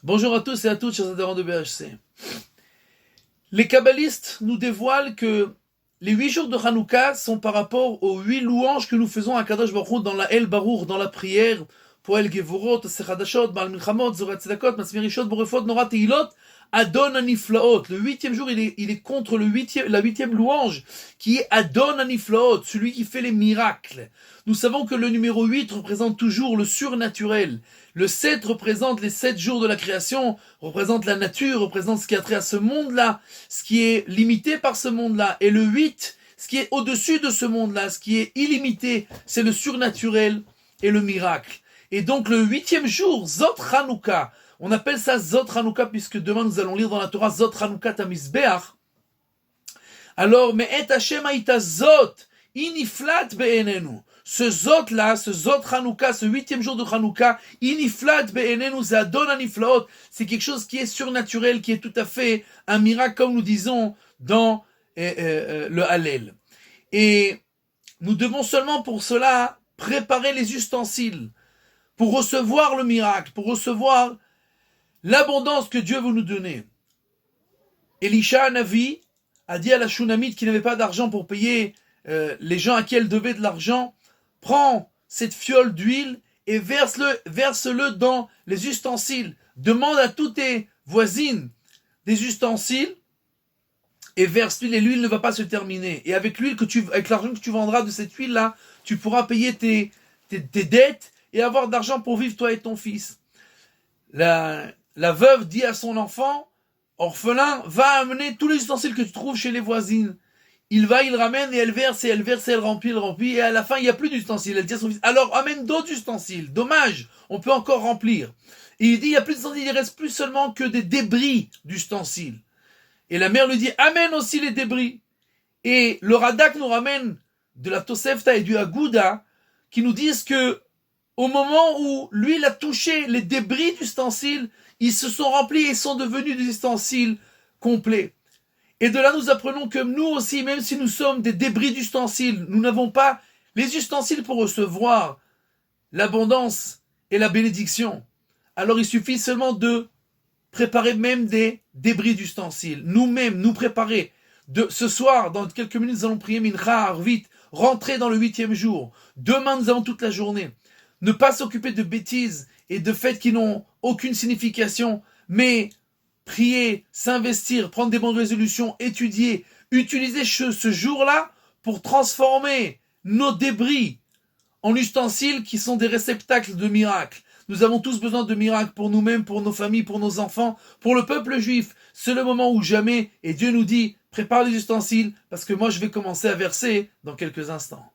Bonjour à tous et à toutes, chers adhérents de BHC. Les kabbalistes nous dévoilent que les 8 jours de Hanouka sont par rapport aux 8 louanges que nous faisons à Kadosh Baruch Hu dans la El Barour, dans la prière, Poel Gevurot, Sechadashot, Baal Milchamot, Zorat Tzedakot, Masmirishot, Borefot, Norat Teilot, Adon Aniflaot. Le 8e jour, il est contre la 8e louange, qui est Adon Aniflaot, celui qui fait les miracles. Nous savons que le numéro 8 représente toujours le surnaturel. Le 7 représente les 7 jours de la création, représente la nature, représente ce qui a trait à ce monde-là, ce qui est limité par ce monde-là. Et le 8, ce qui est au-dessus de ce monde-là, ce qui est illimité, c'est le surnaturel et le miracle. Et donc le 8e jour, Zot Hanouka, on appelle ça Zot Hanouka puisque demain nous allons lire dans la Torah Zot Hanouka Tamizbeach. Alors, mais et Hashem haïta Zot, iniflat be'enenu. Ce Zot là, ce Zot Hanouka, ce 8e jour de Hanouka, iniflat be'enenu, zadon aniflaot, c'est quelque chose qui est surnaturel, qui est tout à fait un miracle comme nous disons dans le Hallel. Et nous devons seulement pour cela préparer les ustensiles, pour recevoir le miracle, pour recevoir l'abondance que Dieu veut nous donner. Elisha Hanavi a dit à la Shunamite qui n'avait pas d'argent pour payer les gens à qui elle devait de l'argent, prends cette fiole d'huile et verse-le dans les ustensiles. Demande à toutes tes voisines des ustensiles et verse l'huile, et l'huile ne va pas se terminer. Et avec l'argent que tu vendras de cette huile-là, tu pourras payer tes dettes et avoir d'argent pour vivre toi et ton fils. La veuve dit à son enfant, orphelin, va amener tous les ustensiles que tu trouves chez les voisines. Il ramène et elle verse, elle remplit, et à la fin, il n'y a plus d'ustensiles. Elle dit à son fils, alors amène d'autres ustensiles. Dommage, on peut encore remplir. Et il dit, il n'y a plus d'ustensiles, il ne reste plus seulement que des débris d'ustensiles. Et la mère lui dit, amène aussi les débris. Et le Radak nous ramène de la Tosefta et du Aguda, qui nous disent que au moment où l'huile a touché les débris d'ustensiles, ils se sont remplis et sont devenus des ustensiles complets. Et de là, nous apprenons que nous aussi, même si nous sommes des débris d'ustensiles, nous n'avons pas les ustensiles pour recevoir l'abondance et la bénédiction. Alors il suffit seulement de préparer même des débris d'ustensiles. Nous-mêmes, nous préparer. Ce soir, dans quelques minutes, nous allons prier Mincha, Arvit, rentrer dans le 8e jour. Demain, nous avons toute la journée. Ne pas s'occuper de bêtises et de faits qui n'ont aucune signification, mais prier, s'investir, prendre des bonnes résolutions, étudier, utiliser ce jour-là pour transformer nos débris en ustensiles qui sont des réceptacles de miracles. Nous avons tous besoin de miracles pour nous-mêmes, pour nos familles, pour nos enfants, pour le peuple juif. C'est le moment où jamais, et Dieu nous dit, prépare les ustensiles, parce que moi je vais commencer à verser dans quelques instants.